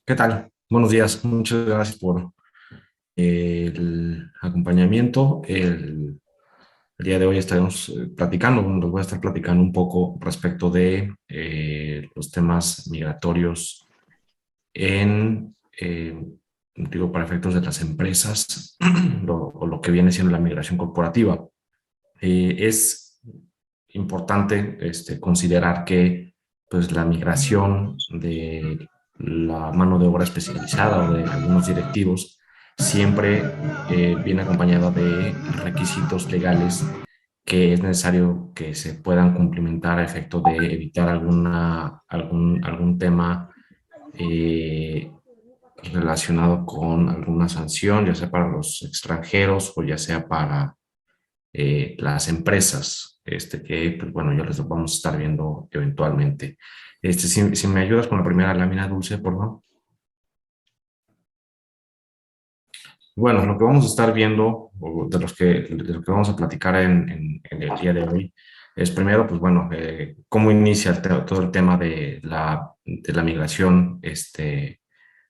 ¿Qué tal? Buenos días. Muchas gracias por el acompañamiento. El día de hoy estaremos platicando, bueno, les voy a estar platicando un poco respecto de los temas migratorios en, digo, para efectos de las empresas o lo que viene siendo la migración corporativa. Es importante considerar que pues, la migración de la mano de obra especializada o de algunos directivos siempre viene acompañada de requisitos legales que es necesario que se puedan cumplimentar a efecto de evitar algún tema eh, relacionado con alguna sanción, ya sea para los extranjeros o ya sea para las empresas, que, pues bueno, ya les vamos a estar viendo eventualmente. Si me ayudas con la primera lámina, Dulce, por favor. Bueno, lo que vamos a estar viendo, o de lo que vamos a platicar en el día de hoy, es primero, pues bueno, cómo inicia todo el tema de la migración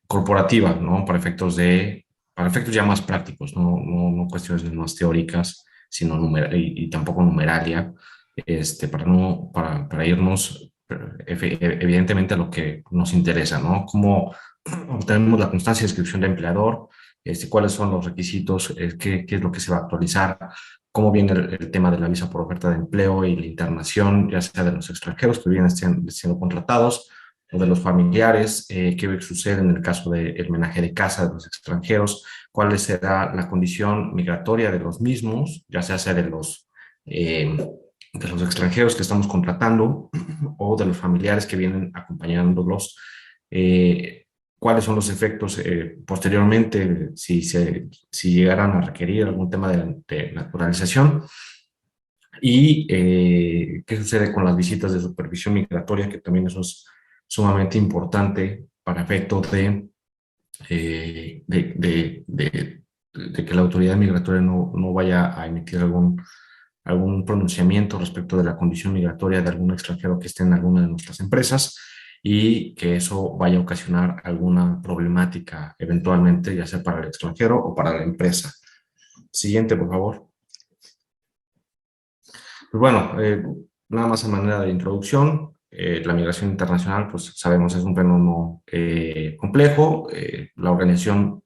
corporativa, ¿no? Para efectos ya más prácticos, no cuestiones más teóricas, sino y tampoco numeralia, para irnos evidentemente a lo que nos interesa, ¿no? Cómo obtenemos la constancia de inscripción de empleador, cuáles son los requisitos, qué es lo que se va a actualizar, cómo viene el tema de la visa por oferta de empleo y la internación, ya sea de los extranjeros que vienen siendo contratados o de los familiares, qué sucede en el caso del menaje de casa de los extranjeros, cuál será la condición migratoria de los mismos, ya sea de los extranjeros que estamos contratando o de los familiares que vienen acompañándolos, eh, cuáles son los efectos posteriormente si llegaran a requerir algún tema de naturalización y qué sucede con las visitas de supervisión migratoria, que también eso es sumamente importante para efectos de que la autoridad migratoria no vaya a emitir algún pronunciamiento respecto de la condición migratoria de algún extranjero que esté en alguna de nuestras empresas y que eso vaya a ocasionar alguna problemática eventualmente, ya sea para el extranjero o para la empresa. Siguiente, por favor. Pues bueno, nada más a manera de introducción, la migración internacional, pues sabemos, es un fenómeno complejo. La Organización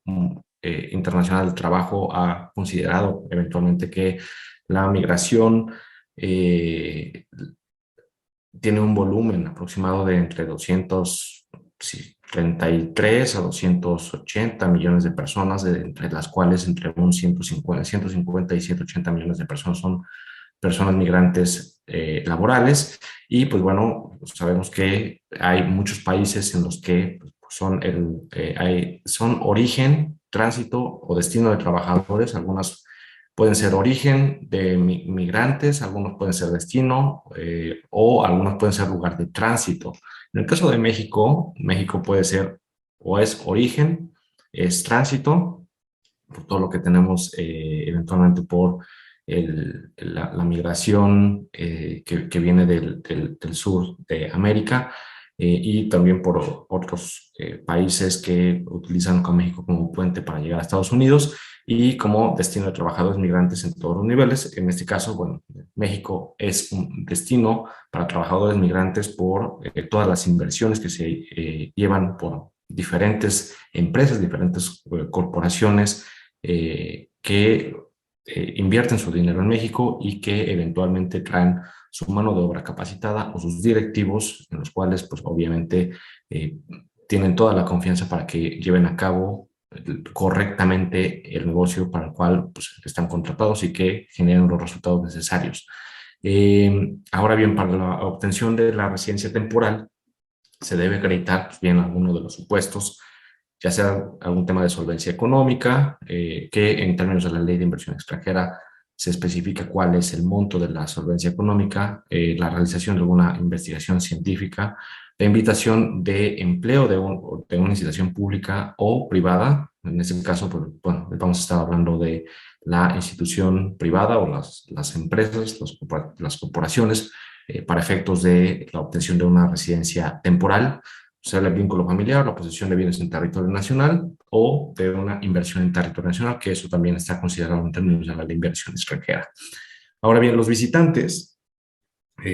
Internacional del Trabajo ha considerado eventualmente que la migración eh, tiene un volumen aproximado de entre 233 a 280 millones de personas, entre las cuales entre 150 y 180 millones de personas son personas migrantes laborales. Y pues bueno, pues sabemos que hay muchos países en los que son origen, tránsito o destino de trabajadores. Algunas pueden ser origen de migrantes, algunos pueden ser destino o algunos pueden ser lugar de tránsito. En el caso de México, México puede ser o es origen, es tránsito, por todo lo que tenemos eventualmente por la migración que viene del sur de América, y también por otros países que utilizan a México como puente para llegar a Estados Unidos y como destino de trabajadores migrantes en todos los niveles. En este caso, bueno, México es un destino para trabajadores migrantes por todas las inversiones que se llevan por diferentes empresas, diferentes corporaciones que invierten su dinero en México y que eventualmente traen su mano de obra capacitada o sus directivos, en los cuales pues obviamente eh, tienen toda la confianza para que lleven a cabo correctamente el negocio para el cual pues, están contratados y que generen los resultados necesarios. Ahora bien, para la obtención de la residencia temporal se debe acreditar pues, bien alguno de los supuestos, ya sea algún tema de solvencia económica, que en términos de la ley de inversión extranjera se especifica cuál es el monto de la solvencia económica, la realización de alguna investigación científica, la invitación de empleo de una institución pública o privada. En este caso, pues, bueno, vamos a estar hablando de la institución privada o las empresas, las corporaciones, para efectos de la obtención de una residencia temporal. sea el vínculo familiar, la posesión de bienes en territorio nacional o de una inversión en territorio nacional, que eso también está considerado en términos de la ley de inversión extranjera. Ahora bien, los visitantes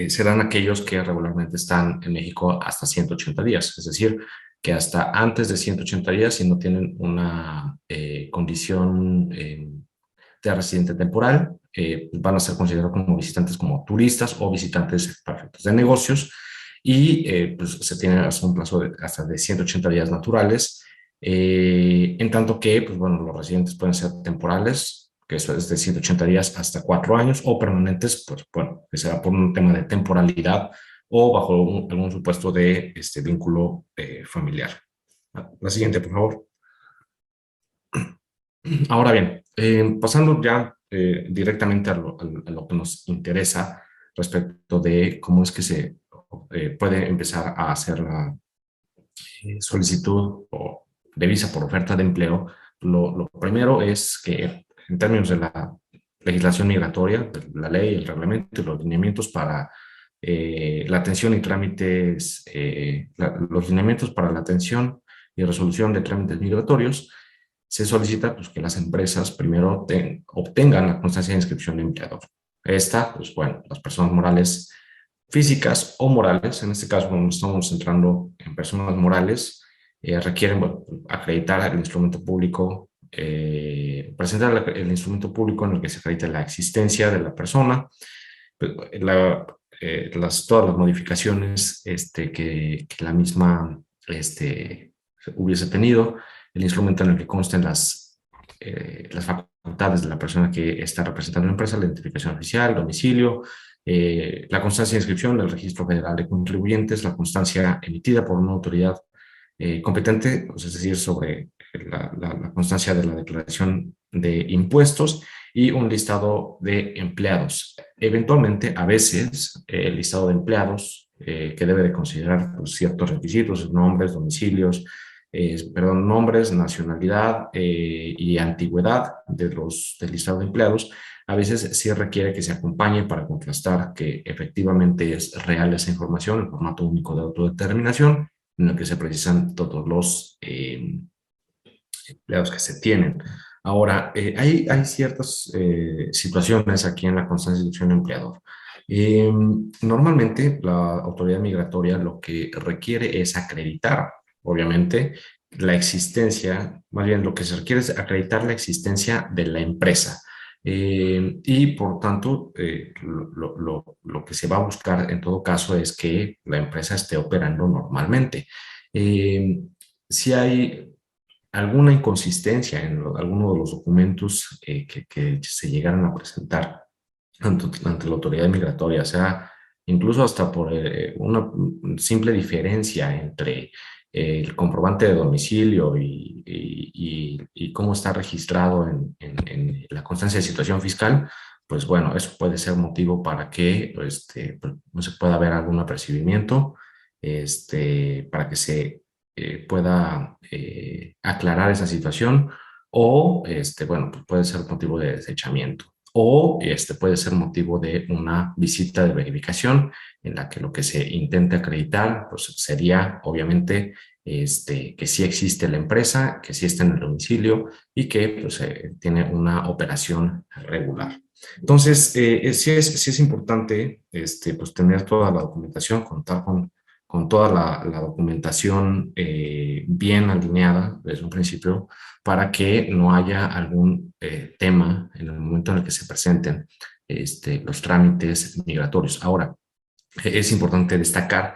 serán aquellos que regularmente están en México hasta 180 días, es decir, que hasta antes de 180 días, si no tienen una condición de residente temporal, van a ser considerados como visitantes como turistas o visitantes perfectos de negocios y pues se tiene hasta un plazo de hasta de 180 días naturales, en tanto que pues bueno, los residentes pueden ser temporales, que eso es de 180 días hasta 4 años, o permanentes, pues bueno, que será por un tema de temporalidad o bajo algún supuesto de vínculo familiar. La siguiente, por favor. Ahora bien, pasando ya directamente a lo que nos interesa respecto de cómo es que se puede empezar a hacer la solicitud de visa por oferta de empleo, lo primero es que en términos de la legislación migratoria, la ley, el reglamento y los lineamientos para la atención y trámites, los lineamientos para la atención y resolución de trámites migratorios, se solicita pues, que las empresas primero obtengan la constancia de inscripción de empleador. Esta, pues bueno, las personas morales físicas o morales, en este caso cuando estamos centrando en personas morales, requieren bueno, acreditar el instrumento público, presentar el instrumento público en el que se acredite la existencia de la persona, la, todas las modificaciones que la misma hubiese tenido, el instrumento en el que consten las facultades de la persona que está representando la empresa, la identificación oficial, domicilio, la constancia de inscripción del Registro Federal de Contribuyentes, la constancia emitida por una autoridad competente, pues, es decir, sobre la constancia de la declaración de impuestos y un listado de empleados. Eventualmente, a veces, el listado de empleados que debe de considerar pues, ciertos requisitos, nombres, domicilios, perdón, nombres, nacionalidad y antigüedad del listado de empleados, a veces sí requiere que se acompañe para contrastar que efectivamente es real esa información, el formato único de autodeterminación, en el que se precisan todos los empleados que se tienen. Ahora, hay ciertas situaciones aquí en la constancia de inscripción de empleador. Normalmente la autoridad migratoria lo que requiere es acreditar, obviamente, la existencia, más bien lo que se requiere es acreditar la existencia de la empresa. Y por tanto, lo que se va a buscar en todo caso es que la empresa esté operando normalmente. Eh, si hay alguna inconsistencia en alguno de los documentos que se llegaran a presentar ante la autoridad migratoria, o sea, incluso hasta por una simple diferencia entre el comprobante de domicilio y cómo está registrado en la constancia de situación fiscal, pues bueno, eso puede ser motivo para que pues, no se pueda haber algún apercibimiento, para que se pueda aclarar esa situación o, bueno, pues puede ser motivo de desechamiento o puede ser motivo de una visita de verificación en la que lo que se intente acreditar pues, sería obviamente que sí existe la empresa, que sí está en el domicilio y que pues, tiene una operación regular. Entonces, sí es importante pues, tener toda la documentación, contar con toda la documentación bien alineada desde un principio para que no haya algún tema en el momento en el que se presenten los trámites migratorios. Ahora, es importante destacar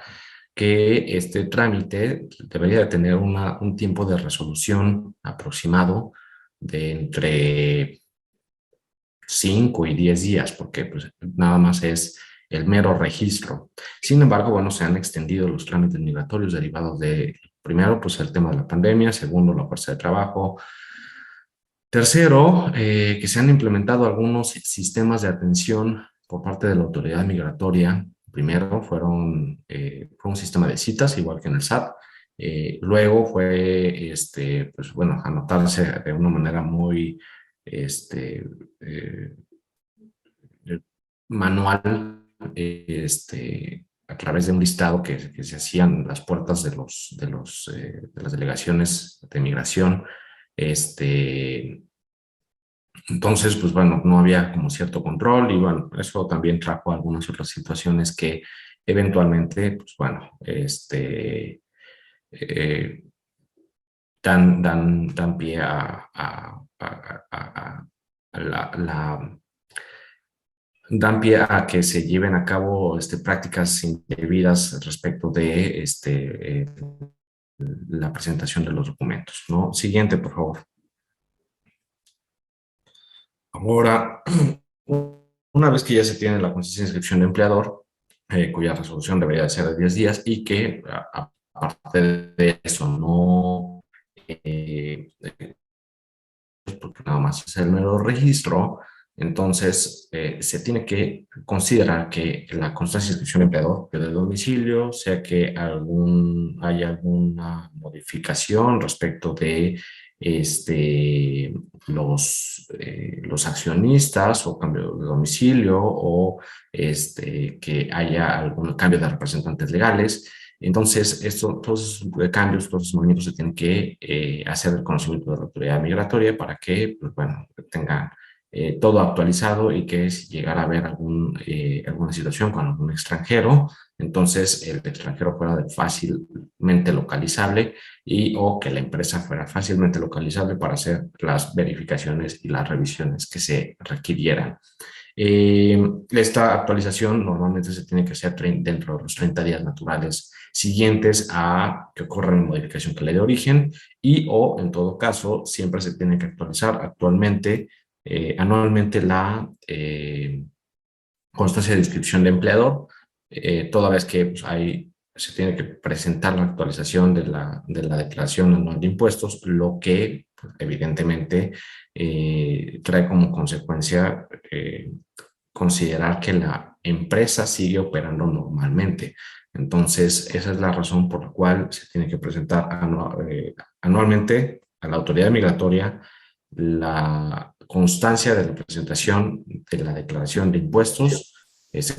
que este trámite debería de tener un tiempo de resolución aproximado de entre 5 y 10 días, porque pues, nada más es el mero registro. Sin embargo, bueno, se han extendido los trámites migratorios derivados de, primero, pues el tema de la pandemia, segundo, la fuerza de trabajo, tercero, que se han implementado algunos sistemas de atención por parte de la autoridad migratoria. Primero fue un sistema de citas, igual que en el SAT. Luego fue, pues bueno, anotarse de una manera muy, eh, manual, a través de un listado que se hacían en las puertas de las delegaciones de migración. Entonces, pues bueno, no había como cierto control y bueno, eso también trajo algunas otras situaciones que eventualmente, pues bueno, eh, dan pie dan pie a que se lleven a cabo prácticas indebidas respecto de la presentación de los documentos, ¿no? Siguiente, por favor. Ahora, una vez que ya se tiene la conciencia de inscripción de empleador, cuya resolución debería de ser de 10 días y que, aparte de eso, no, porque nada más es el mero registro, entonces se tiene que considerar que la constancia de inscripción de empleador de domicilio, sea que haya alguna modificación respecto de los accionistas o cambio de domicilio o que haya algún cambio de representantes legales. Entonces, todos esos cambios, todos esos movimientos se tienen que hacer el conocimiento de la autoridad migratoria para que, pues, bueno, tengan todo actualizado y que si llegara a haber alguna situación con algún extranjero, entonces el extranjero fuera fácilmente localizable o que la empresa fuera fácilmente localizable para hacer las verificaciones y las revisiones que se requirieran. Esta actualización normalmente se tiene que hacer dentro de los 30 días naturales siguientes a que ocurra una modificación que le dé origen o, en todo caso, siempre se tiene que actualizar anualmente la constancia de inscripción de empleador, toda vez que pues, se tiene que presentar la actualización de la declaración anual de impuestos, lo que pues, evidentemente trae como consecuencia considerar que la empresa sigue operando normalmente. Entonces, esa es la razón por la cual se tiene que presentar anualmente a la autoridad migratoria la constancia de la presentación de la declaración de impuestos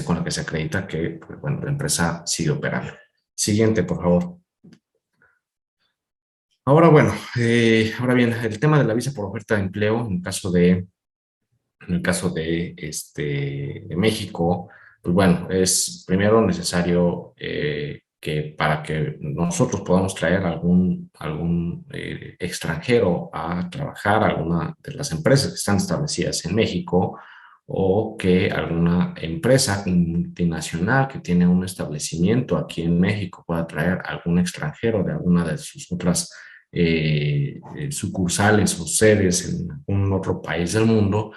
con la que se acredita que pues, bueno, la empresa sigue operando. Siguiente, por favor. Ahora, bueno, ahora bien, el tema de la visa por oferta de empleo, en el caso de México, pues bueno, es primero necesario que para que nosotros podamos traer algún extranjero a trabajar a alguna de las empresas que están establecidas en México o que alguna empresa multinacional que tiene un establecimiento aquí en México pueda traer algún extranjero de alguna de sus otras sucursales o sedes en un otro país del mundo,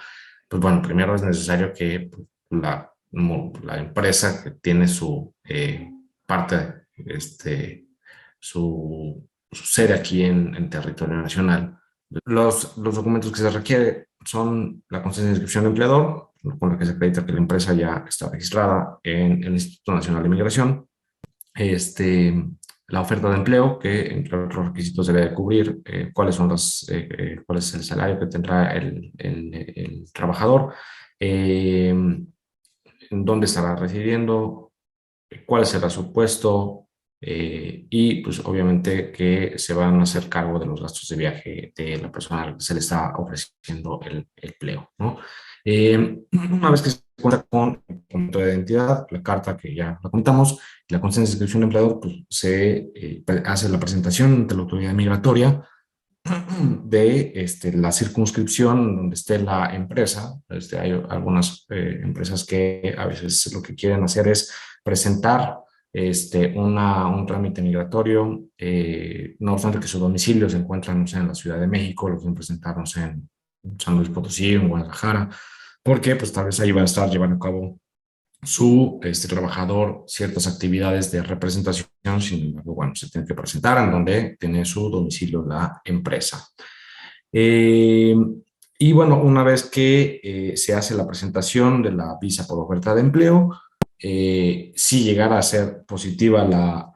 pues bueno, primero es necesario que pues, la empresa que tiene su parte, su sede aquí en territorio nacional. Los documentos que se requiere son la constancia de inscripción de empleador, con la que se acredita que la empresa ya está registrada en el Instituto Nacional de Migración, la oferta de empleo, que entre otros requisitos debe de cubrir cuál es el salario que tendrá el trabajador, dónde estará residiendo, cuál será su puesto y pues obviamente que se van a hacer cargo de los gastos de viaje de la persona a la que se le está ofreciendo el empleo, ¿no? Una vez que se cuenta con el documento de identidad, la carta que ya la contamos, la constancia de inscripción de empleador, pues se hace la presentación ante la autoridad migratoria de la circunscripción donde esté la empresa. Hay algunas empresas que a veces lo que quieren hacer es presentar un trámite migratorio, no obstante que su domicilio se encuentra, no sé, en la Ciudad de México, lo quieren presentar, no sé, en San Luis Potosí, en Guadalajara, porque pues tal vez ahí va a estar llevando a cabo trabajador ciertas actividades de representación, sin embargo, bueno, se tiene que presentar en donde tiene su domicilio la empresa. Eh, y bueno, una vez que se hace la presentación de la visa por oferta de empleo, si llegara a ser positiva la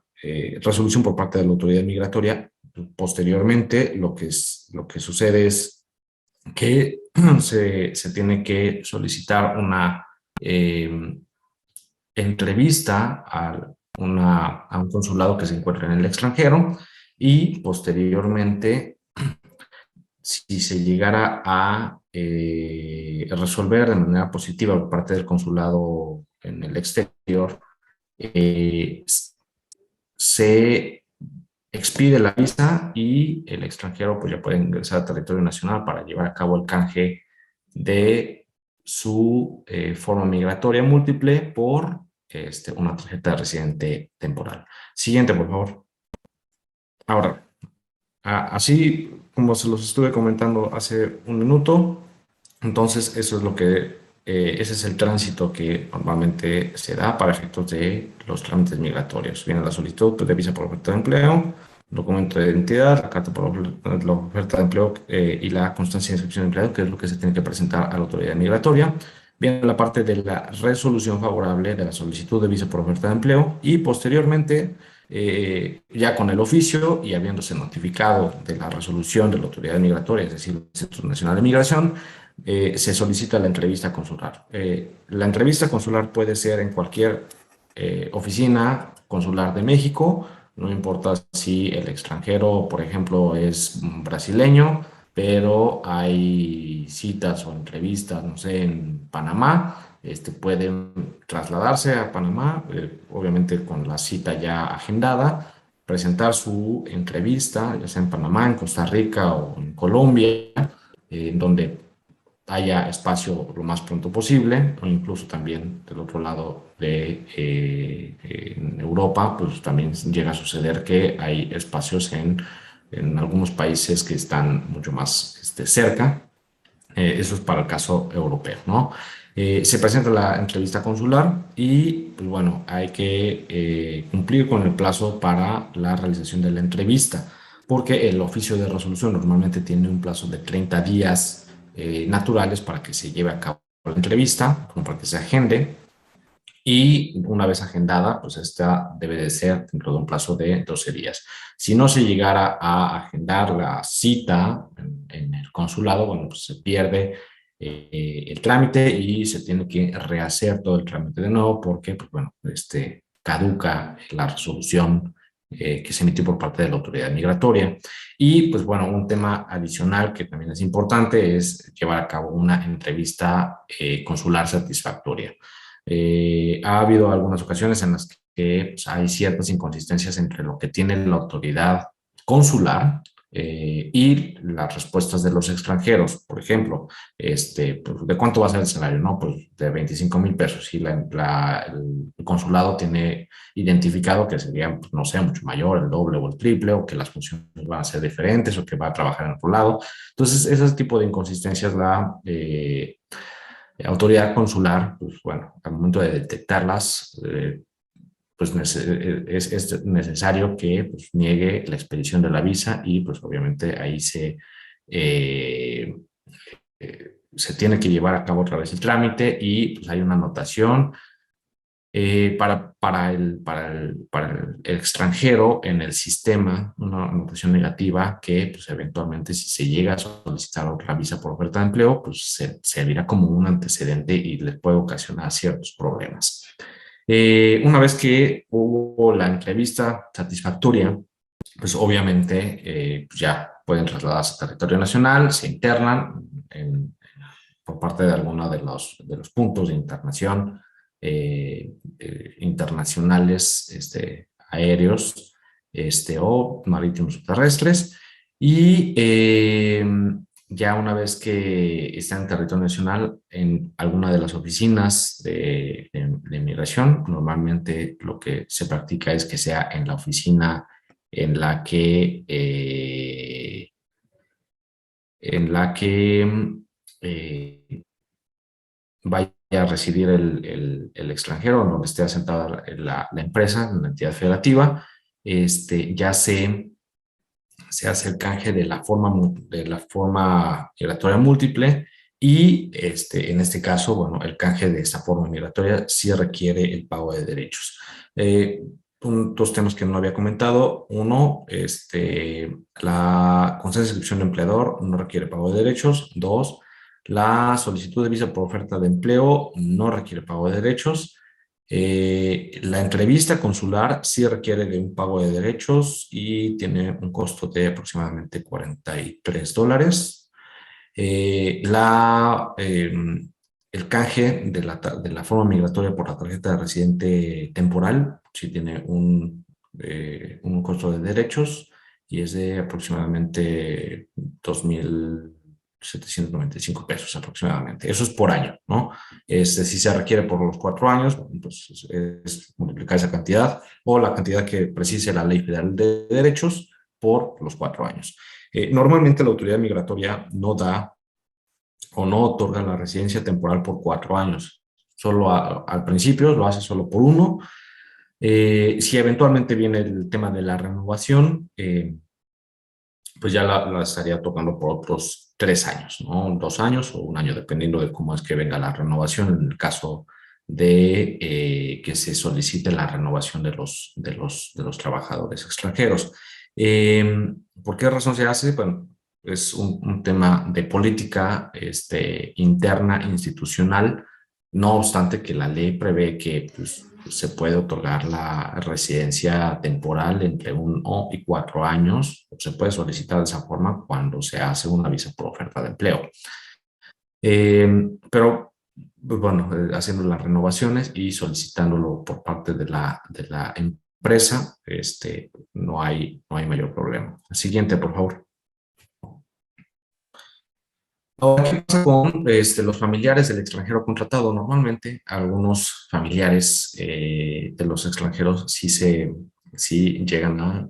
resolución por parte de la autoridad migratoria, posteriormente lo que sucede es que se tiene que solicitar entrevista a un consulado que se encuentra en el extranjero y posteriormente, si se llegara a resolver de manera positiva por parte del consulado en el exterior, eh, se expide la visa y el extranjero pues ya puede ingresar al territorio nacional para llevar a cabo el canje de su forma migratoria múltiple por una tarjeta de residente temporal. Siguiente, por favor. Ahora, así como se los estuve comentando hace un minuto, entonces eso es lo que, ese es el tránsito que normalmente se da para efectos de los trámites migratorios. Viene la solicitud de visa por oferta de empleo, documento de identidad, la carta por la oferta de empleo y la constancia de inscripción de empleado, que es lo que se tiene que presentar a la autoridad migratoria. Viene la parte de la resolución favorable de la solicitud de visa por oferta de empleo y posteriormente ya con el oficio y habiéndose notificado de la resolución de la autoridad migratoria, es decir, el Centro Nacional de Migración, se solicita la entrevista consular. La entrevista consular puede ser en cualquier oficina consular de México, no importa si el extranjero, por ejemplo, es brasileño, pero hay citas o entrevistas, no sé, en Panamá, pueden trasladarse a Panamá, obviamente con la cita ya agendada, presentar su entrevista, ya sea en Panamá, en Costa Rica o en Colombia, en donde haya espacio lo más pronto posible, o incluso también del otro lado en Europa, pues también llega a suceder que hay espacios en algunos países que están mucho más cerca. Eso es para el caso europeo, ¿no? Se presenta la entrevista consular y, pues bueno, hay que cumplir con el plazo para la realización de la entrevista, porque el oficio de resolución normalmente tiene un plazo de 30 días naturales para que se lleve a cabo la entrevista, como para que se agende, y una vez agendada, pues esta debe de ser dentro de un plazo de 12 días. Si no se llegara a agendar la cita en el consulado, bueno, pues se pierde el trámite y se tiene que rehacer todo el trámite de nuevo porque, pues bueno, caduca la resolución que se emitió por parte de la autoridad migratoria. Y pues bueno, un tema adicional que también es importante es llevar a cabo una entrevista consular satisfactoria. Ha habido algunas ocasiones en las que pues, hay ciertas inconsistencias entre lo que tiene la autoridad consular y las respuestas de los extranjeros. Por ejemplo, pues, ¿de cuánto va a ser el salario? No, pues de 25,000 pesos. Y el consulado tiene identificado que sería, pues, no sé, mucho mayor, el doble o el triple, o que las funciones van a ser diferentes, o que va a trabajar en otro lado. Entonces, ese tipo de inconsistencias autoridad consular, pues bueno, al momento de detectarlas, pues es necesario que pues, niegue la expedición de la visa y pues obviamente ahí eh, se tiene que llevar a cabo otra vez el trámite y pues hay una anotación para el extranjero en el sistema, una anotación negativa que pues, eventualmente si se llega a solicitar otra visa por oferta de empleo, pues servirá como un antecedente y les puede ocasionar ciertos problemas. Una vez que hubo la entrevista satisfactoria, pues obviamente pues ya pueden trasladarse al territorio nacional, se internan por parte de alguno de los puntos de internación internacionales aéreos o marítimos o terrestres. Y ya una vez que están en territorio nacional, en alguna de las oficinas de migración, normalmente lo que se practica es que sea en la oficina en la que, eh, vaya a residir el extranjero, donde esté asentada la empresa, la entidad federativa, ya se hace el canje de la forma migratoria múltiple y en este caso, bueno, el canje de esa forma migratoria sí requiere el pago de derechos. Dos temas que no había comentado. Uno, la constancia de inscripción de empleador no requiere pago de derechos. Dos, la solicitud de visa por oferta de empleo no requiere pago de derechos. La entrevista consular sí requiere de un pago de derechos y tiene un costo de aproximadamente $43. Eh, la, eh, el canje de la forma migratoria por la tarjeta de residente temporal sí tiene un costo de derechos y es de aproximadamente 2,795 pesos aproximadamente. Eso es por año, ¿no? Si se requiere por los 4 años, pues es multiplicar esa cantidad o la cantidad que precise la Ley Federal de Derechos por los 4 años. Normalmente la autoridad migratoria no da o no otorga la residencia temporal por 4 años. Solo al principio lo hace solo por uno. Si eventualmente viene el tema de la renovación, pues ya la estaría tocando por otros 3 años, ¿no? 2 años o un año, dependiendo de cómo es que venga la renovación, en el caso de que se solicite la renovación de los trabajadores extranjeros. ¿Por qué razón se hace? Bueno, es un tema de política interna institucional, no obstante que la ley prevé que pues, se puede otorgar la residencia temporal entre 1 y 4 años. Se puede solicitar de esa forma cuando se hace una visa por oferta de empleo. Pero, pues bueno, haciendo las renovaciones y solicitándolo por parte de la empresa, no hay mayor problema. Siguiente, por favor. Ahora, ¿qué pasa con los familiares del extranjero contratado? Normalmente, algunos familiares de los extranjeros sí llegan a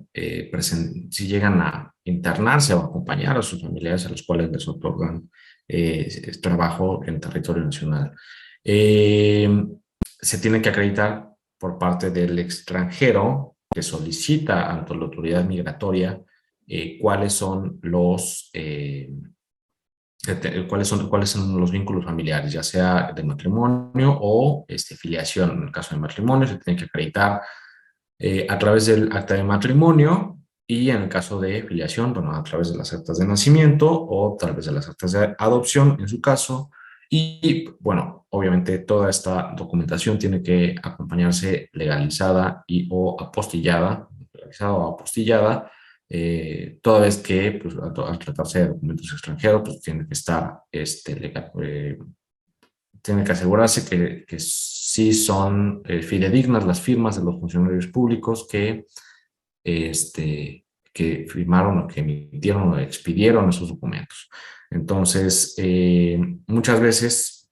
internarse o acompañar a sus familiares a los cuales les otorgan trabajo en territorio nacional. Eh, Se tiene que acreditar por parte del extranjero que solicita ante la autoridad migratoria cuáles son cuáles son los vínculos familiares, ya sea de matrimonio o filiación. En el caso de matrimonio, se tiene que acreditar a través del acta de matrimonio y en el caso de filiación, bueno, a través de las actas de nacimiento o tal vez de las actas de adopción en su caso. Y bueno, obviamente toda esta documentación tiene que acompañarse legalizada y o apostillada, legalizada o apostillada, toda vez que pues, al tratarse de documentos extranjeros, pues tiene que estar tiene que asegurarse que sí son fidedignas las firmas de los funcionarios públicos este, que firmaron o que emitieron o expidieron esos documentos. Entonces, muchas veces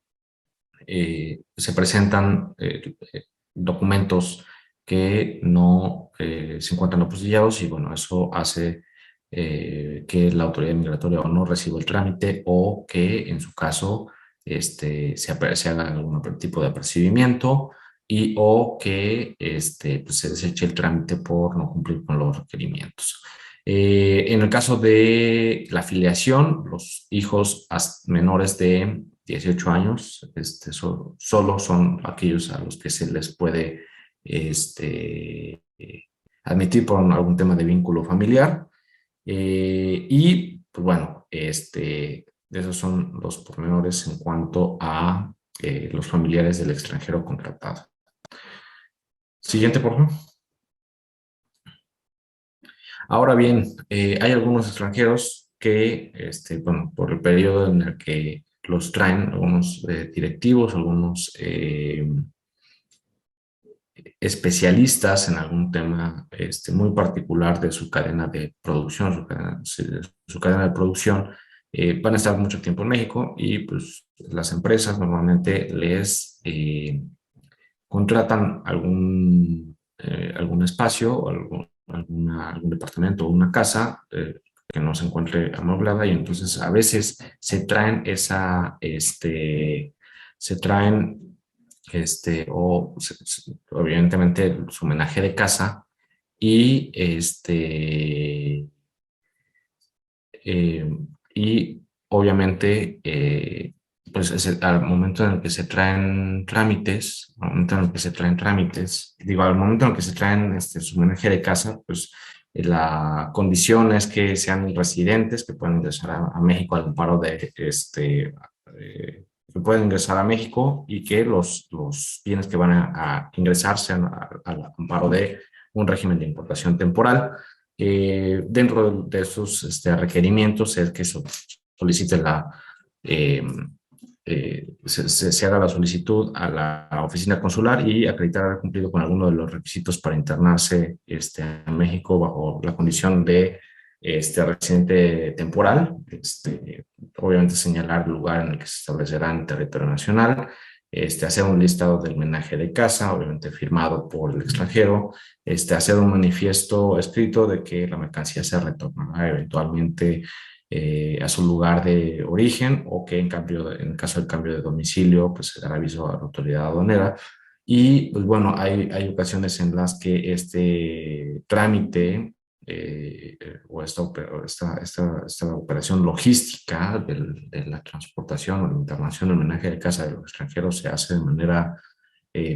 se presentan documentos que no se encuentran apostillados y bueno, eso hace que la autoridad migratoria o no reciba el trámite o que en su caso se haga algún tipo de apercibimiento y o que pues se deseche el trámite por no cumplir con los requerimientos. En el caso de la filiación, los hijos menores de 18 años, solo son aquellos a los que se les puede admitir por algún tema de vínculo familiar. Y, pues bueno, esos son los pormenores en cuanto a los familiares del extranjero contratado. Siguiente, por favor. Ahora bien, hay algunos extranjeros que, bueno, por el periodo en el que los traen, algunos directivos, algunos especialistas en algún tema muy particular de su cadena de producción, su cadena de producción, van a estar mucho tiempo en México y pues las empresas normalmente les contratan algún espacio o algún departamento o una casa que no se encuentre amoblada y entonces a veces se traen se traen evidentemente su homenaje de casa y eh, y obviamente pues al momento en el que se traen trámites, digo, al momento en el que se traen su homenaje de casa, pues la condición es que sean residentes, que puedan ingresar a México al amparo que pueden ingresar a México y que los bienes que van a ingresar sean al amparo de un régimen de importación temporal. Dentro de esos requerimientos es que solicite eh, se haga la solicitud a la oficina consular y acreditar haber cumplido con alguno de los requisitos para internarse a México bajo la condición de residente temporal. Obviamente señalar el lugar en el que se establecerá en territorio nacional, hacer un listado del menaje de casa, obviamente firmado por el extranjero, hacer un manifiesto escrito de que la mercancía se retornará eventualmente a su lugar de origen, o que en caso del cambio de domicilio, pues se dará aviso a la autoridad aduanera. Y pues bueno, hay ocasiones en las que este trámite o esta operación logística de la transportación o la internación del menaje de casa de los extranjeros se hace de manera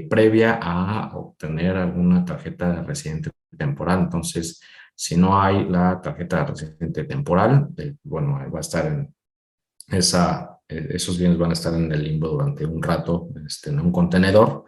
previa a obtener alguna tarjeta de residente temporal. Entonces, si no hay la tarjeta de residente temporal, bueno, va a estar esos bienes van a estar en el limbo durante un rato, en un contenedor.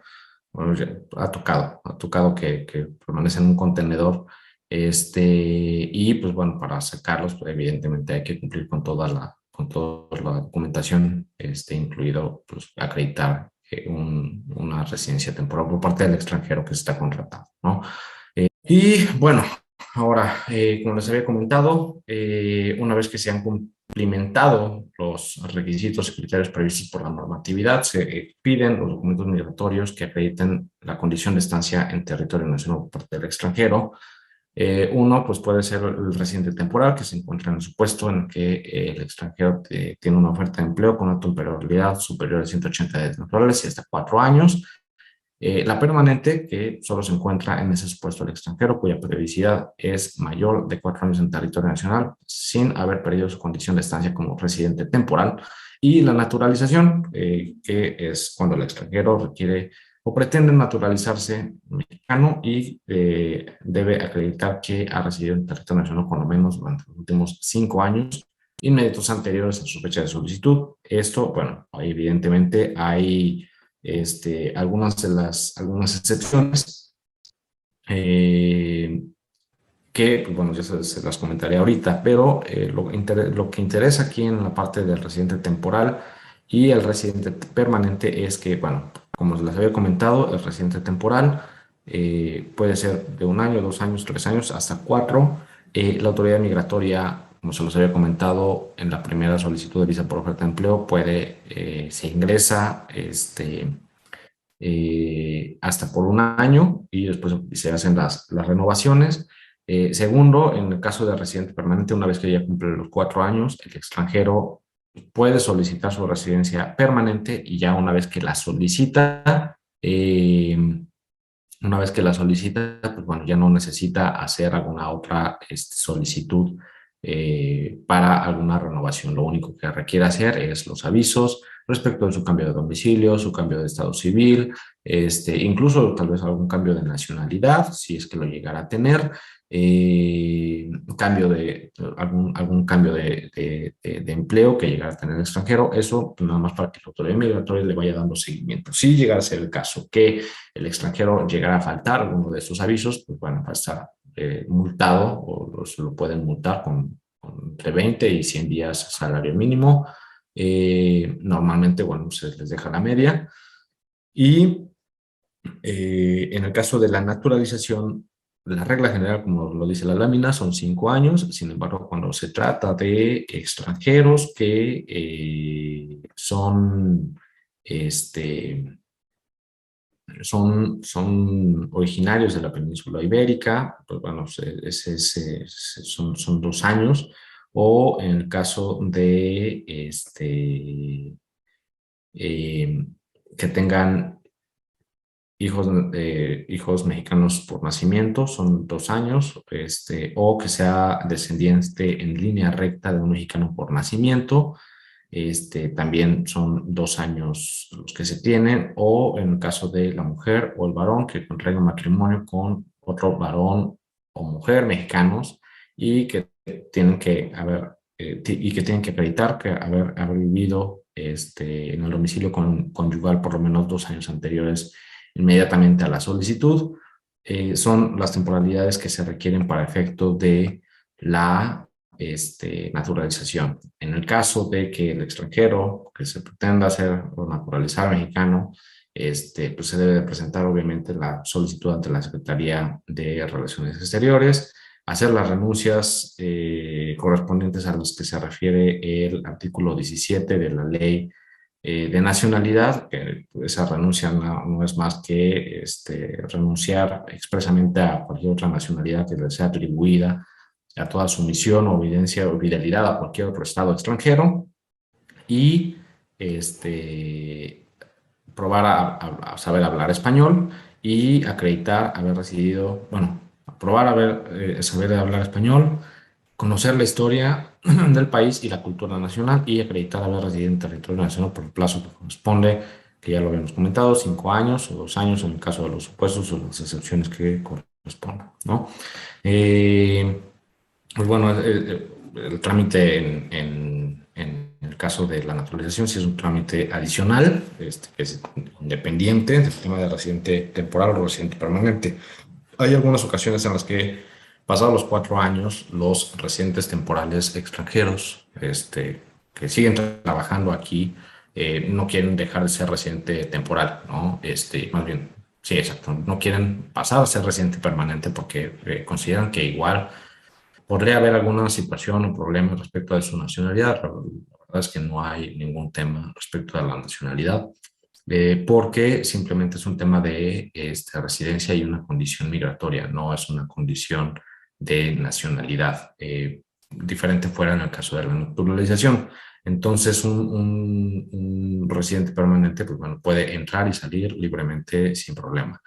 Bueno, ha tocado que permanecen en un contenedor, y pues bueno, para sacarlos, pues, evidentemente hay que cumplir con toda la documentación, incluido pues acreditar una residencia temporal por parte del extranjero que se está contratando, ¿no? Y bueno, ahora, como les había comentado, una vez que se han cumplimentado los requisitos y criterios previstos por la normatividad, se piden los documentos migratorios que acrediten la condición de estancia en territorio nacional por parte del extranjero. Uno, pues puede ser el residente temporal, que se encuentra en el supuesto en el que el extranjero tiene una oferta de empleo con una temporalidad superior a 180 días naturales y hasta 4 años. La permanente, que solo se encuentra en ese supuesto al extranjero, cuya periodicidad es mayor de 4 años en territorio nacional, sin haber perdido su condición de estancia como residente temporal. Y la naturalización, que es cuando el extranjero requiere o pretende naturalizarse mexicano y debe acreditar que ha residido en territorio nacional por lo menos durante los últimos 5 años inmediatos anteriores a su fecha de solicitud. Esto, bueno, evidentemente hay algunas excepciones, eh, que, pues, bueno, ya se las comentaré ahorita, pero lo que interesa aquí en la parte del residente temporal y el residente permanente es que, bueno, como les había comentado, el residente temporal puede ser de 1 año, 2 años, 3 años, hasta 4. La autoridad migratoria, como se los había comentado, en la primera solicitud de visa por oferta de empleo se ingresa hasta por 1 año y después se hacen las renovaciones. Segundo, en el caso de residente permanente, una vez que ya cumple los 4 años, el extranjero puede solicitar su residencia permanente, y ya una vez que la solicita, pues bueno, ya no necesita hacer alguna otra solicitud para alguna renovación. Lo único que requiere hacer es los avisos respecto de su cambio de domicilio, su cambio de estado civil, incluso tal vez algún cambio de nacionalidad, si es que lo llegara a tener, algún cambio de empleo que llegara a tener el extranjero. Eso pues, nada más para que la autoridad migratoria le vaya dando seguimiento. Si llegara a ser el caso que el extranjero llegara a faltar alguno de estos avisos, pues bueno, va a estar multado, o se lo pueden multar con entre 20 y 100 días salario mínimo. Normalmente, bueno, se les deja la media. Y en el caso de la naturalización, la regla general, como lo dice la lámina, son 5 años. Sin embargo, cuando se trata de extranjeros que son originarios de la península ibérica, pues bueno, son 2 años. O en el caso de eh, que tengan hijos mexicanos por nacimiento, son 2 años, o que sea descendiente en línea recta de un mexicano por nacimiento, también son 2 años los que se tienen. O en el caso de la mujer o el varón que contraiga matrimonio con otro varón o mujer mexicanos, y que tienen que acreditar que haber vivido en el domicilio conyugal por lo menos 2 años anteriores inmediatamente a la solicitud. Son las temporalidades que se requieren para efecto de la naturalización. En el caso de que el extranjero que se pretenda hacer o naturalizar mexicano, pues se debe de presentar obviamente la solicitud ante la Secretaría de Relaciones Exteriores, hacer las renuncias correspondientes a las que se refiere el artículo 17 de la ley de nacionalidad, que esa renuncia no es más que renunciar expresamente a cualquier otra nacionalidad que le sea atribuida, a toda sumisión o evidencia o fidelidad a cualquier otro estado extranjero, y probar a saber hablar español y acreditar haber residido, bueno, probar saber hablar español, conocer la historia del país y la cultura nacional y acreditar haber residido en territorio nacional por el plazo que corresponde, que ya lo habíamos comentado, 5 años o 2 años en el caso de los supuestos o las excepciones que correspondan, ¿no? Eh, pues bueno, el trámite en el caso de la naturalización sí es un trámite adicional, que es independiente del tema de residente temporal o residente permanente. Hay algunas ocasiones en las que, pasados los 4 años, los residentes temporales extranjeros que siguen trabajando aquí no quieren dejar de ser residente temporal, ¿no? Más bien, sí, exacto, no quieren pasar a ser residente permanente porque consideran que igual podría haber alguna situación o problema respecto a su nacionalidad. La verdad es que no hay ningún tema respecto a la nacionalidad, porque simplemente es un tema de residencia y una condición migratoria, no es una condición de nacionalidad. Diferente fuera en el caso de la naturalización. Entonces, un residente permanente, pues bueno, puede entrar y salir libremente sin problema.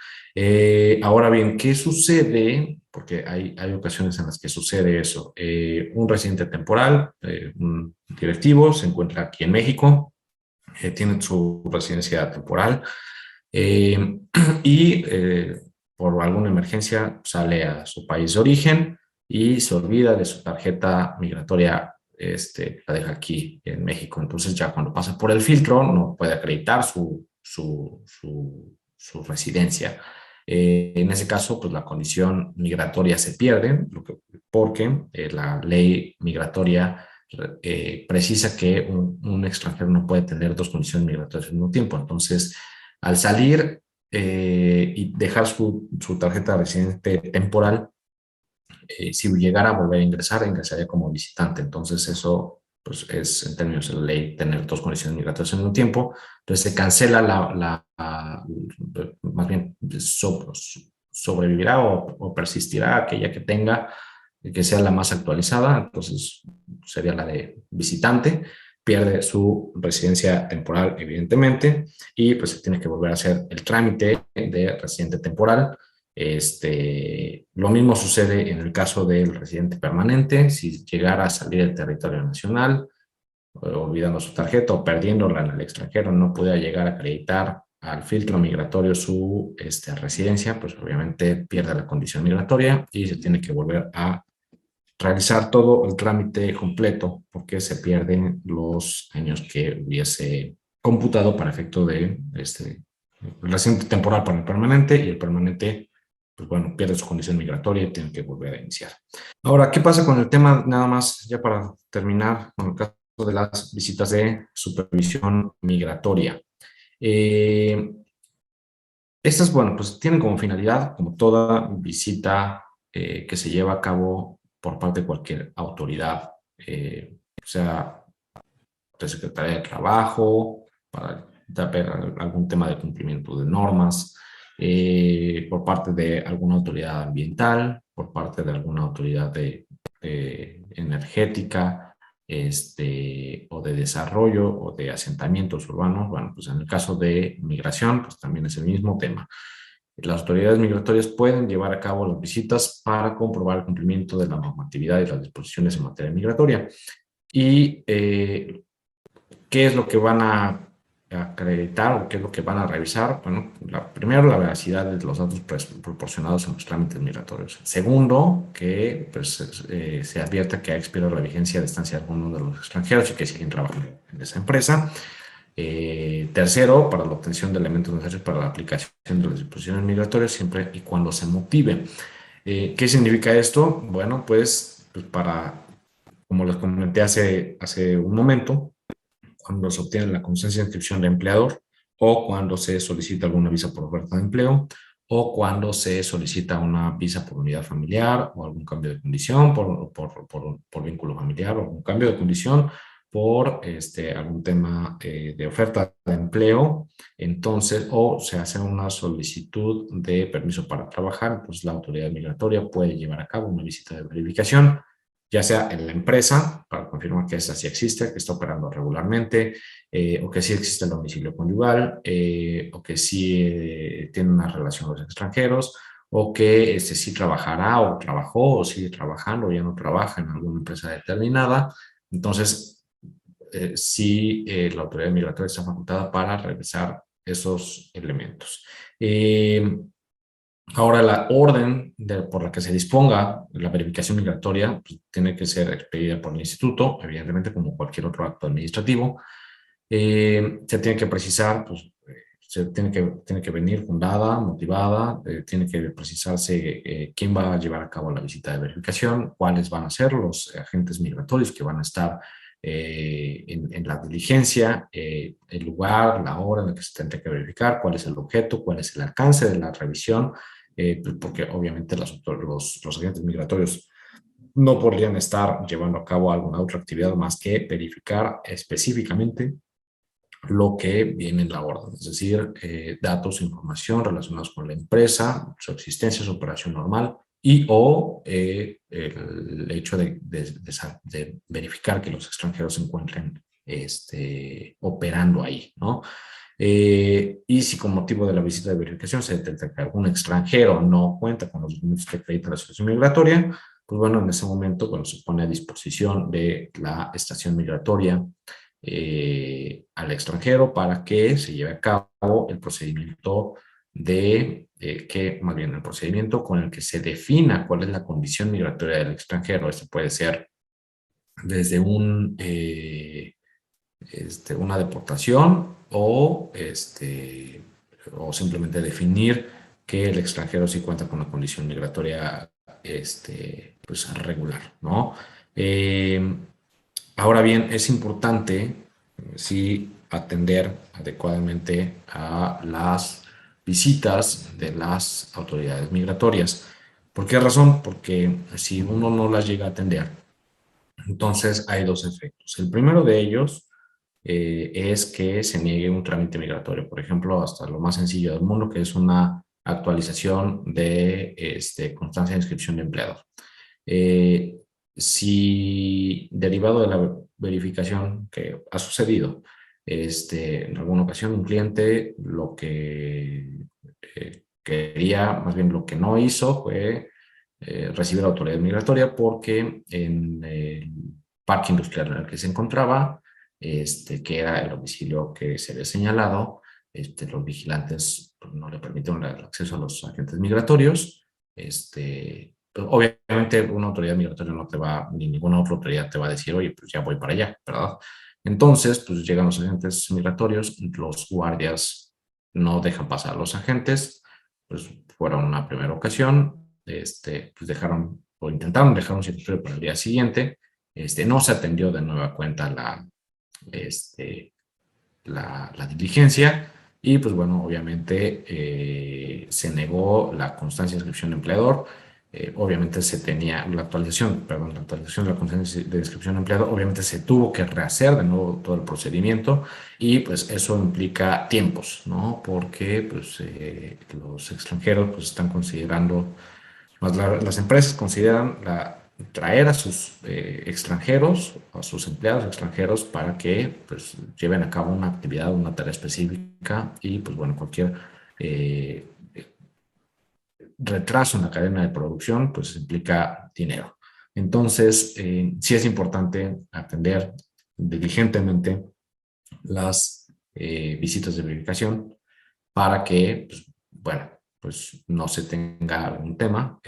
Ahora bien, ¿qué sucede? Porque hay ocasiones en las que sucede eso. Un residente temporal, un directivo, se encuentra aquí en México, tiene su residencia temporal eh, y por alguna emergencia sale a su país de origen y se olvida de su tarjeta migratoria, la deja aquí en México. Entonces ya cuando pasa por el filtro no puede acreditar su residencia. En ese caso, pues la condición migratoria se pierde, porque la ley migratoria precisa que un extranjero no puede tener dos condiciones migratorias al mismo tiempo. Entonces, al salir y dejar su tarjeta de residente temporal, si llegara a volver a ingresar, ingresaría como visitante. Entonces, eso pues, es en términos de la ley tener dos condiciones migratorias al mismo tiempo. Entonces, se cancela más bien sobrevivirá o persistirá aquella que tenga, que sea la más actualizada. Entonces, sería la de visitante. Pierde su residencia temporal, evidentemente, y pues se tiene que volver a hacer el trámite de residente temporal. Lo mismo sucede en el caso del residente permanente. Si llegara a salir del territorio nacional, olvidando su tarjeta o perdiéndola en el extranjero, no pudiera llegar a acreditar al filtro migratorio su residencia, pues obviamente pierde la condición migratoria y se tiene que volver a realizar todo el trámite completo porque se pierden los años que hubiese computado para efecto de el residente temporal para el permanente, y el permanente, pues bueno, pierde su condición migratoria y tiene que volver a iniciar. Ahora, ¿qué pasa con el tema, nada más, ya para terminar, con el caso de las visitas de supervisión migratoria? Eh, Estas, bueno, pues tienen como finalidad, como toda visita que se lleva a cabo por parte de cualquier autoridad, o sea, de Secretaría de Trabajo, para ver algún tema de cumplimiento de normas, por parte de alguna autoridad ambiental, por parte de alguna autoridad energética, o de desarrollo o de asentamientos urbanos. Bueno, pues en el caso de migración, pues también es el mismo tema. Las autoridades migratorias pueden llevar a cabo las visitas para comprobar el cumplimiento de la normatividad y las disposiciones en materia migratoria. Y ¿qué es lo que van a acreditar o qué es lo que van a revisar? Bueno, primero, la veracidad de los datos proporcionados en los trámites migratorios. Segundo, que pues, se advierta que ha expirado la vigencia de estancia de alguno de los extranjeros y que siguen trabajando en esa empresa. Tercero, para la obtención de elementos necesarios para la aplicación de las disposiciones migratorias, siempre y cuando se motive. ¿Qué significa esto? Bueno, pues para, como les comenté hace un momento, cuando se obtiene la constancia de inscripción de empleador o cuando se solicita alguna visa por oferta de empleo o cuando se solicita una visa por unidad familiar o algún cambio de condición por vínculo familiar o algún cambio de condición por algún tema de oferta de empleo, entonces, o se hace una solicitud de permiso para trabajar, pues la autoridad migratoria puede llevar a cabo una visita de verificación, ya sea en la empresa, para confirmar que esa sí existe, que está operando regularmente, o que sí existe el domicilio conyugal, o que sí tiene una relación con los extranjeros, o que sí trabajará o trabajó o sigue trabajando o ya no trabaja en alguna empresa determinada. Entonces, sí, la autoridad migratoria está facultada para revisar esos elementos. Ahora, la orden por la que se disponga la verificación migratoria pues, tiene que ser expedida por el instituto, evidentemente como cualquier otro acto administrativo. Se tiene que precisar, pues, tiene que venir fundada, motivada, tiene que precisarse quién va a llevar a cabo la visita de verificación, cuáles van a ser los agentes migratorios que van a estar en la diligencia, el lugar, la hora en la que se tendrá que verificar, cuál es el objeto, cuál es el alcance de la revisión, pues, porque obviamente los agentes migratorios no podrían estar llevando a cabo alguna otra actividad más que verificar específicamente lo que viene en la orden, es decir, datos, información relacionados con la empresa, su existencia, su operación normal y o el hecho de verificar que los extranjeros se encuentren operando ahí, ¿no? Y si con motivo de la visita de verificación se detecta que algún extranjero no cuenta con los documentos que acreditan la situación migratoria, pues bueno, en ese momento, cuando se pone a disposición de la estación migratoria al extranjero para que se lleve a cabo el procedimiento más bien el procedimiento con el que se defina cuál es la condición migratoria del extranjero. Esto puede ser desde una deportación o simplemente definir que el extranjero sí cuenta con una condición migratoria pues regular, ¿no? Eh, Ahora bien, es importante sí atender adecuadamente a las visitas de las autoridades migratorias. ¿Por qué razón? Porque si uno no las llega a atender, entonces hay dos efectos. El primero de ellos es que se niegue un trámite migratorio, por ejemplo, hasta lo más sencillo del mundo, que es una actualización de constancia de inscripción de empleados. Eh, si derivado de la verificación que ha sucedido, en alguna ocasión un cliente lo que quería, más bien lo que no hizo fue recibir la autoridad migratoria porque en el parque industrial en el que se encontraba, que era el domicilio que se había señalado, los vigilantes pues, no le permitieron el acceso a los agentes migratorios, pues, obviamente una autoridad migratoria no te va, ni ninguna otra autoridad te va a decir, oye, pues ya voy para allá, ¿verdad? Entonces, pues llegan los agentes migratorios, los guardias no dejan pasar a los agentes, pues fueron una primera ocasión, pues dejaron o intentaron dejar un citatorio para el día siguiente, no se atendió de nueva cuenta este, la diligencia y pues bueno, obviamente se negó la constancia de inscripción de empleador, obviamente se tenía la actualización de la constancia de inscripción de empleador, obviamente se tuvo que rehacer de nuevo todo el procedimiento y pues eso implica tiempos, ¿no? Porque pues los extranjeros pues están considerando las empresas consideran traer a sus extranjeros, a sus empleados extranjeros para que pues, lleven a cabo una actividad, una tarea específica y pues bueno, cualquier eh, retraso en la cadena de producción pues implica dinero. Entonces, sí es importante atender diligentemente las visitas de verificación para que, pues, bueno, pues no se tenga algún tema,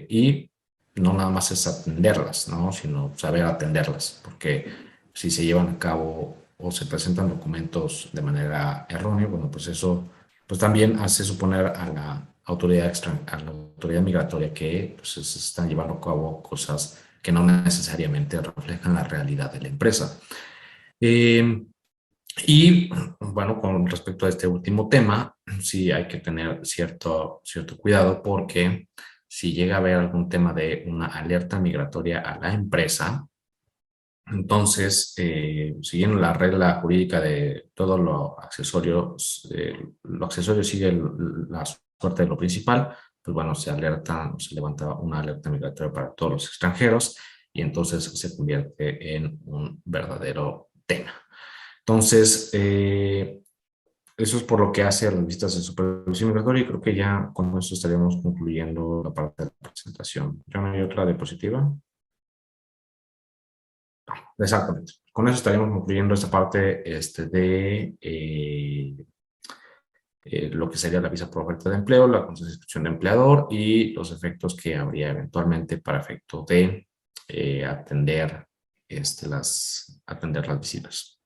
y no nada más es atenderlas, ¿no? Sino saber atenderlas, porque si se llevan a cabo o se presentan documentos de manera errónea, bueno, pues eso pues también hace suponer a la autoridad, a la autoridad migratoria que pues, se están llevando a cabo cosas que no necesariamente reflejan la realidad de la empresa. Eh, y bueno, con respecto a este último tema, sí hay que tener cierto cuidado porque si llega a haber algún tema de una alerta migratoria a la empresa, entonces, siguiendo la regla jurídica de todo lo accesorio sigue la suerte de lo principal, pues bueno, se levanta una alerta migratoria para todos los extranjeros y entonces se convierte en un verdadero tema. Entonces, eso es por lo que hace a las visitas de supervisión migratoria y creo que ya con eso estaríamos concluyendo la parte de la presentación. ¿Ya no hay otra diapositiva? Exactamente. Con eso estaríamos concluyendo esta parte de lo que sería la visa por oferta de empleo, la inscripción de empleador y los efectos que habría eventualmente para efecto de atender las visitas.